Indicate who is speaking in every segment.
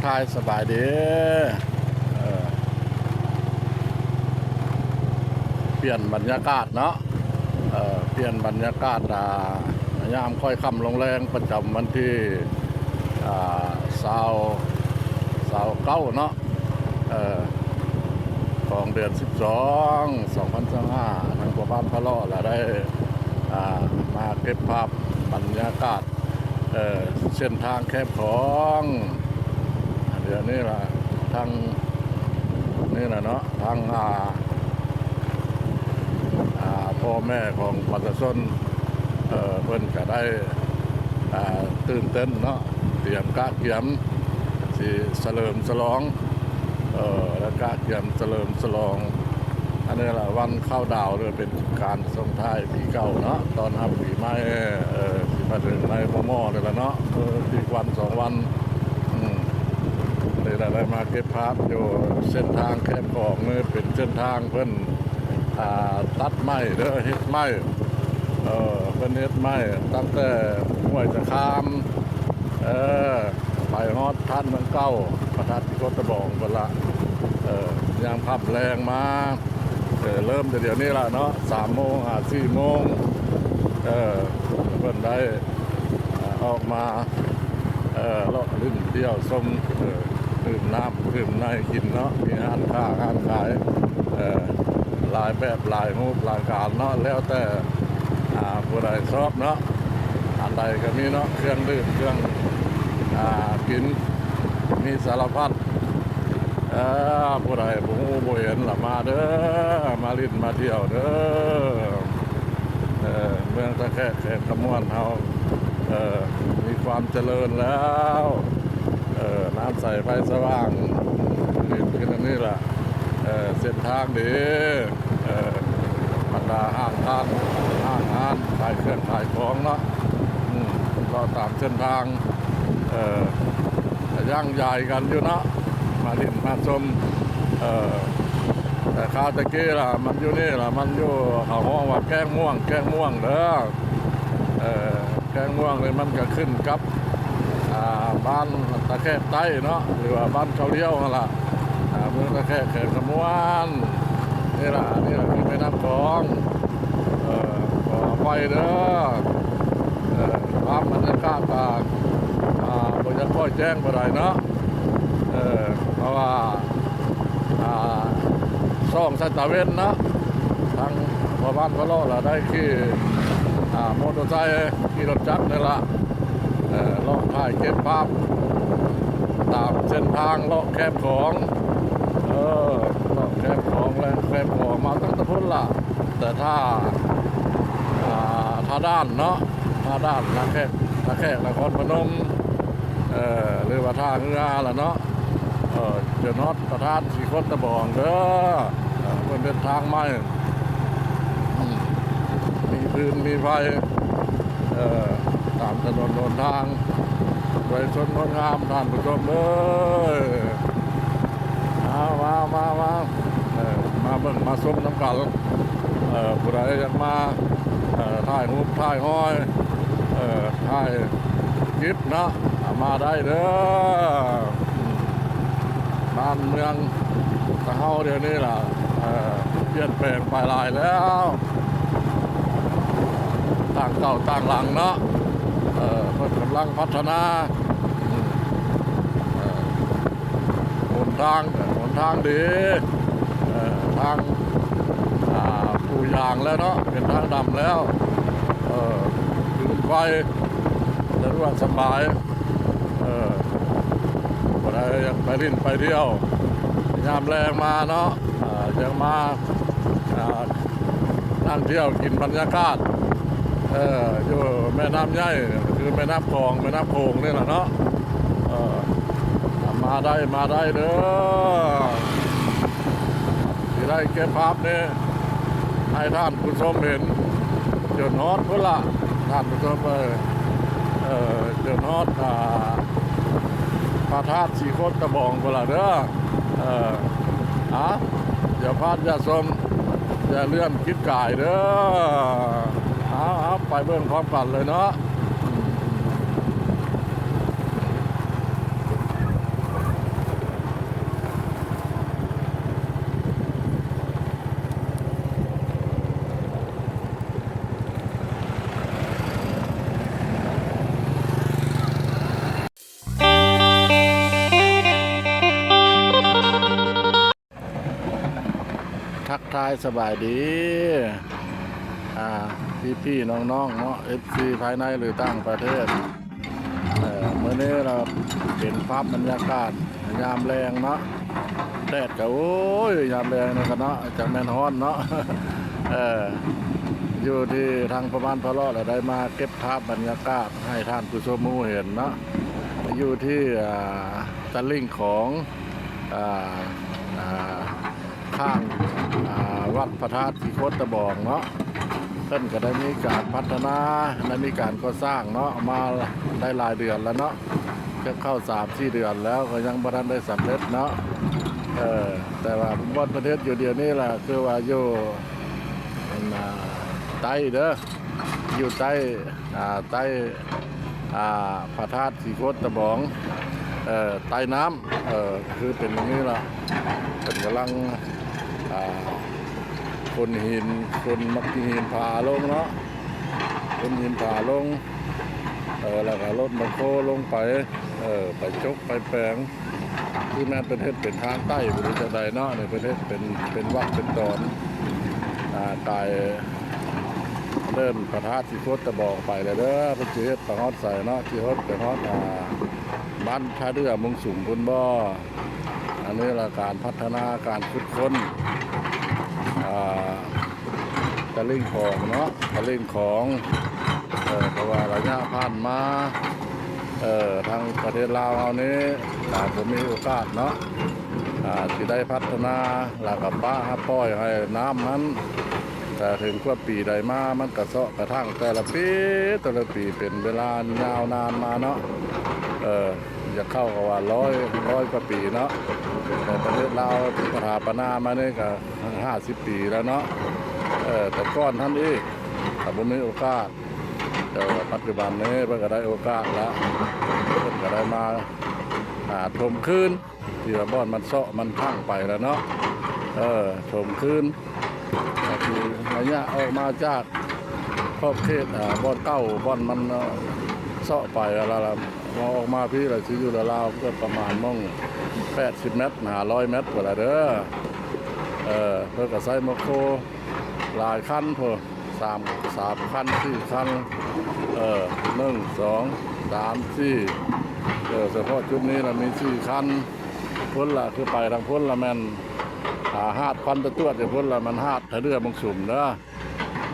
Speaker 1: ทายสบายดีเออเปลี่ยนบรรยากาศเนาะเปลี่ยนบรรยากาศยามค่อยค่ำลงแรงประจำวันที่สาวเก้าเนาะของเดือน12/2025ทางประบ้านพะเลาะเราได้มาเก็บภาพบรรยากาศเส้นทางแคบของเดี๋ยวนี้ล่ะทางนี่แหละเนาะทางพ่อแม่ของประชาชนเพิ่นก็ได้ตื่นเต้นเนาะเตรียมกะเกียมสิเฉลิมฉลองแล้วกะเกียมเฉลิมฉลองอันนี้แหละวันเข้าดาวเลยเป็นการส่งท้ายปีเก่าเนาะตอนรับปีใหม่สิมาถึงในหม้อเลยละเนาะปีวัน2 วันเลยได้มาเก็บภาพอยู่เส้นทางแคบของนี่เป็นเส้นทางเพิ่นตัดไม้เด้อเฮ็ดไม้เพิ่นเฮ็ดไม้ตั้งแต่ห้วยตะคามไปฮอดท่านเมืองเก่าประทัดที่โคตะบองเพิ่นละยามพับแรงมาเริ่มแต่เดี๋ยวนี้ละเนาะ3 โมง4 โมงเพิ่นได้ออกมาเลาะลิ้นเที่ยวส้มดื่มน้ำดื่มในกินเนาะมีอาหารขายหลายแบบหลายรูปหลายการเนาะแล้วแต่ผู้ใดชอบเนาะอันใดก็มีเนาะเครื่องดื่มเครื่องกินมีสารพัดผู้ใดผมบ่เห็นละมาเด้อมาลิ้นมาเที่ยวเด้อเมืองตะแคกแขกขมวนเฮามีความเจริญแล้วน้ำใสไฟสว่างนี่คือนี่แหละเส้นทางดีบรรดาห้างร้านขายเครื่องขายของเนาะก็ตามเส้นทางย่างใหญ่กันอยู่เนาะมาดินมาชมแต่ข้าวตะกี้ล่ะมันอยู่นี่ล่ะมันอยู่เขาห้องว่าแกงม่วงเด้อแกงม่วงเลยมันก็ขึ้นกับบ้านตะแคกใต้เนาะหรือว่าบ้านเขาเลี้ยวนั่นล่ะเมืองตะแคกเขตขมวนนี่ล่ะคือแม่น้ำคลองไปเด้อภาพบรรยากาศบนยังค่อยแจ้งบ่ได้เนาะเพราะว่าซ่องสัตว์เว้นเนาะทางพ่อบ้านพะโล้เราได้ขี่มอเตอร์ไซค์ขี่รถจักรนี่ละเลาะถ่ายเก็บภาพตามเส้นทางเลาะแคบของเลาะแคบของและแคบของมาตั้งแต่พ้นละแต่ถ้าด้านเนาะถ้าด้านนักแขกนครพนมหรือว่าท่าเรือล่ะเนาะเจนฮอตประธานสีโคตะบองเด้อเป็นเดินทางใหม่มีพื้นมีไฟตามถนนโดนทางโดยชนงดงามท่านผู้ชมเลยมาเบิ่งมาชมน้ำกันผู้ใดอยากมาถ่ายรูปถ่ายห้อยถ่ายคลิปเนาะมาได้เด้อบ้านเมืองตะเฮาเดี๋ยวนี้ล่ะเปลี่ยนแปลงไปหลายแล้วต่างเก่าต่างหลังเนาะเพิ่นกำลังพัฒนาหนทางดีทางปูยางแล้วเนาะเป็นทางดำแล้วขึ้นไปสะดวกสบายบ่ได้ยังไปลิ้นไปเที่ยวยามแรงมาเนาะยังมานั่งเที่ยวกินบรรยากาศอยู่แม่น้ำใหญ่คือแม่น้ำคลองแม่น้ำโขงนี่แหละเนาะมาได้เด้อที่ได้เก็บภาพนี่ให้ท่านผู้ชมเห็นจนฮอดพุ่นละท่านผู้ชมจนฮอดพระธาตุสีโคตะบองพุ่นละเด้ออย่าพลาดอย่าชมอย่าเลื่อนคิดก่ายเด้อไปเบิ่งพร้อมกันเลยเนาะ ทายสบายดีพี่ๆน้องๆเนาะ FC ภายในหรือต่างประเทศเมื่อนี้เราเป็นภาพบรรยากาศยามแรงเนาะแดดก็โอ้ยยามแรงนะครับเนาะจากแม่นฮ้อนเนาะอยู่ที่ทางประมาณพะเลาะเราได้มาเก็บภาพบรรยากาศให้ท่านผู้ชมมูเห็นเนาะอยู่ที่ตะลิ่งของข้างวัดพระธาตุที่โคตรบองเนาะเพิ่นก็ได้มีการพัฒนาได้มีการก่อสร้างเนาะมาได้หลายเดือนแล้วเนาะจะเข้า3-4 เดือนแล้วก็ยังบ่ทันได้สำเร็จเนาะแต่ว่าบนประเทศอยู่เดียวนี้แหละคือว่าอยู่ใต้เด้ออยู่ใต้พระธาตุที่โคตรบองใต้น้ำคือเป็นอย่างนี้ล่ะเป็นกำลังคนหินคนมักหินผาลงเนาะคนหินผาลงแล้วก็รถมาโคลงไปไปจกไปแปลงที่แม่ประเทศเป็นทางใต้บริษัทใดเนาะในประเทศเป็นวัดเป็นตอนกายเริ่มพระธาตุที่โคตรบอกไปเลยเด้อพระเจ้าประฮอดใส่เนาะที่ฮอดไปฮอดบ้านท่าเรือมุงสูงพุ่นบ่อันนี้ละการพัฒนาการขุดค้นตะลิ่งของเนาะตะลิ่งของเพราะว่าระยะผ่านมาทางประเทศลาวเรานี้ผมมีโอกาสเนาะที่ได้พัฒนาหลักกับป้าฮับป้อยให้น้ำนั้นแต่ถึงว่าปีใดมามันกระเซาะกระทั่งแต่ละปีเป็นเวลายาวนานมาเนาะจะเข้ากับว่าร้อยกว่าปีเนาะแต่ประเทศลาวสถาปนามาเนี่ยก็50 ปีแล้วเนาะแต่ก้อนท่านอีกแต่ผมมีโอกาสปัจจุบันนี้เพิ่งก็ได้โอกาสแล้วเพิ่งก็ได้มาถมคืนที่ว่าบ่อนมันเซาะมันพังไปแล้วเนาะถมคืนคือระยะออกมาจากขอบเขตบ่อนเก้าบ่อนมันเซาะไปแล้วมองออกมาพี่เราซื้ออยู่ราวก็ประมาณมั่ง80 เมตร100 เมตรกว่าแล้วเด้อเพื่อกับไซมาโคหลายคันพอ3 คัน4 คัน1 2 3 4เฉพาะจุดนี้เรามี4 คันพ้นละคือไปทางพ้นละแมนหาดควันตะตัวจะพ้นละมันหาดทะเรือมังสุ่มเด้อ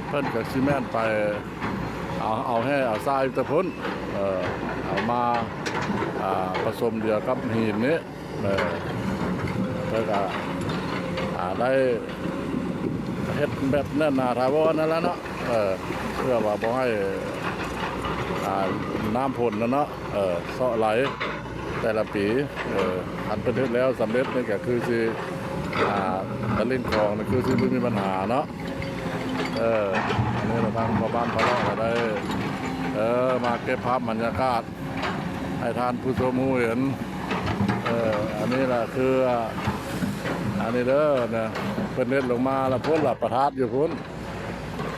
Speaker 1: เพิ่นกับซีเมนต์ไปเอาให้เอาทรายตะพ้นเอามาผสมเดียวกับหินนี้เพื่อได้เฮ็ดแบบแน่นหนาถาวรนั่นแหละเนาะเพื่อว่าบ่ให้น้ำพ่นนะเนาะเซาะไหลแต่ละปีอันประเทศแล้วสำเร็จนี่ก็คือสิตะลิ่งคลองนี่คือสิไม่มีปัญหาเนาะอันนี้เราทางบ้านพะเลาะก็ได้มาเก็บภาพบรรยากาศให้ท่านผู้ชมเห็นอันนี้แหละคืออันนี้เด้อเนี่ยเป็นเล็ดลงมาแล้วพ้นหลับประทัดอยู่พ้น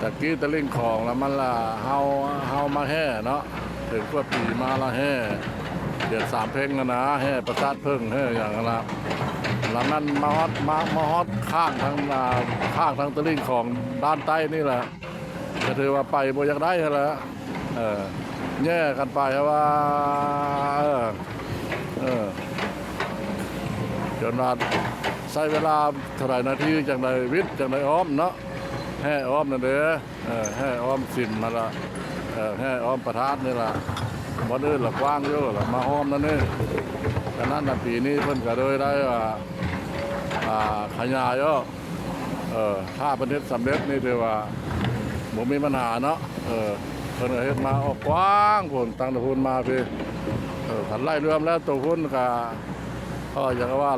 Speaker 1: ตะกี้ตะลิ่งของแล้วมันละเฮามาแห่เนาะถึงว่าปีมาละแห่เดือน3 เพ่งนะแห่ประทัดเพิ่งแห่อย่างนั้นละแล้วมันมาฮอดข้างทางตะลิ่งของด้านใต้นี่แหละก็ถือว่าไปบ่อยากได้แล้วแย่กันไปว่าจนว่าใช้เวลาเท่าไหร่นาทีจังไดวิทย์จังไดอ้อมเนาะแห่อ้อมนั่นเด้แห่อ้อมสินมาละแห่อ้อมประทัดนี่ล่ะบ่อื่นละกว้างเยอะละมาอ้อมนั่นนี่ฉะนั้นปีนี้เพิ่นก็เลยได้ขยายถ้าประเทศสำเร็จนี่ถือว่าบ่มีปัญหาเนาะเพิ่นก็เฮ็ดมาออกกว้างพุ่นตั้งแต่พุ่นมาพี่ขันไล่รวมแล้วตัวพุ่นก็อย่างว่า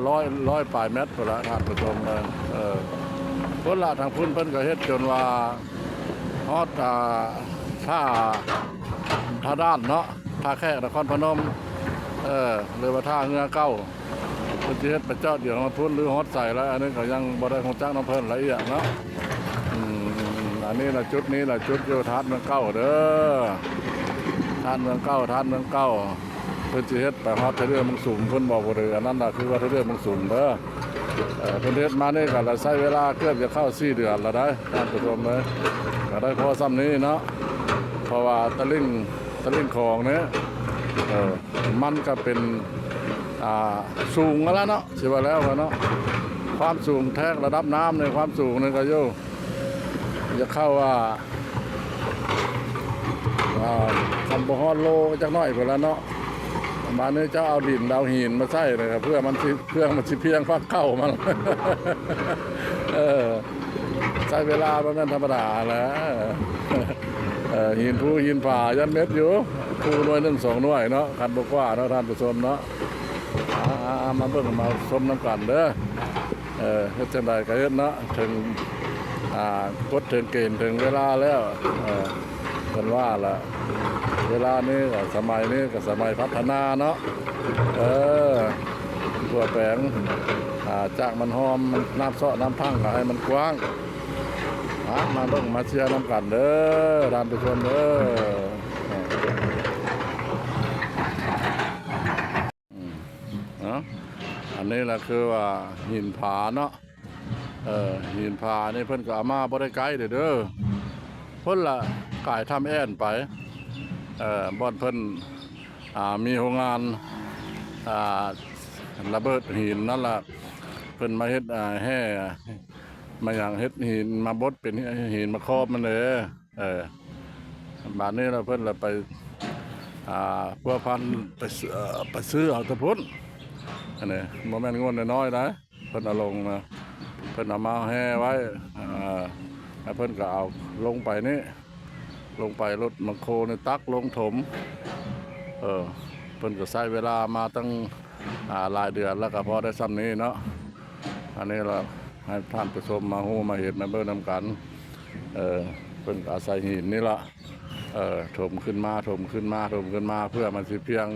Speaker 1: ร้อยปลายเมตรพุ่นละท่านผู้ชมเลยพุ่นละทางพุ่นเพิ่นก็เฮ็ดจนว่าฮอดท่าด้านเนาะท่าแขกนครพนมหรือว่าท่าเงือเก้าเพิ่นสิเฮ็ดไปเจาะเดี๋ยวมาพุ่นหรือฮอดใส่แล้วอันนี้ก็ยังบ่ได้ของจักน้ำเพิ่นละเอียดเนาะอันนี้ละจุดนี้ละจุดโยธาเมืองเก้าเด้อท่านเมืองเก้าเพิ่นสิเฮ็ดไปฮอดทะเลเมืองสูงเพิ่นบอกบ่ได้อันนั้นน่ะคือว่าทะเลเมืองสูงเด้อ เพิ่นเฮ็ดมานี่ก็ละใช้เวลาเกือบจะเข้า4 เดือนแล้วได้ท่านผู้ชมเลยก็ได้พอซ้ำนี้เนาะเพราะว่าตะลิ่งของเนี่ยมันก็เป็นสูงแล้วเนาะสิว่าแล้วเนาะความสูงแท้ระดับน้ำในความสูงนี่ก็โยจะเข้าว่าคำบ่ฮอดโลจักหน่อยพุ่นละเนาะมาเนี่ยเจ้าเอาดินดาวหินมาใส่เลยครับเพื่อมันสิเพียงฟักเข้ามัน ใช้เวลาประมาณธรรมดาแหล้ว หินผู้หินผ่ายันเม็ดอยู่ผู้หน่วย1 2 หน่วยเนาะคันบกว่าเนาะท่านผู้ชมเนาะมาเบิ่งมาชมน้ำกันเด้อเฮ็ดจังไดก็เฮ็ดเนาะถึงกดถึงเกณฑ์ถึงเวลาแล้วกันว่าละเวลานี้ก็สมัยนี้ก็สมัยพัฒนาเนาะตัวแปลงจากมันหอมมันน้ำเซาะน้ำพังก็ให้มันกว้างมาเบิ่งมาเชียร์น้ำกันเด้อท่านผู้ชมเด้ออันนี้แหละคือว่าหินผาเนาะหินผานี่เพิ่นก็เอามาบ่ได้ไกลเด้อเพิ่นละกายทำแอ่นไปบ่อนเพิ่นมีโรงงานระเบิดหินนั่นล่ะเพิ่นมาเฮ็ดแห่มาอย่างเฮ็ดหินมาบดเป็นหินมาครอบมันเลยบาดนี้เราเพิ่นละไปพัวพันไปซื้อเอาตะพุนอันนี้บ่แม่นงวดน้อยๆนะเพิ่นเอาลงนะเพิ่นเอามาแห่ไว้แล้วเพิ่นก็เอาลงไปนี่ลงไปรถมังโคนี่ตักลงถมเพิ่นก็ใช้เวลามาตั้งหลายเดือนแล้วก็พอได้ซ้ำนี้เนาะอันนี้เราให้ท่านผู้ชมมาฮู้มาเห็นมาเบิ่งนำกันเพิ่นอาศัยหินนี่ละถมขึ้นมาเพื่อมันสิเพียง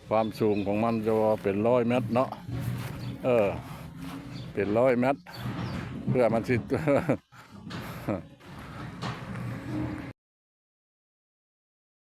Speaker 1: ความสูงของมันจะเป็น100 เมตรเนาะเป็น100 เมตรเพื่อมันสิ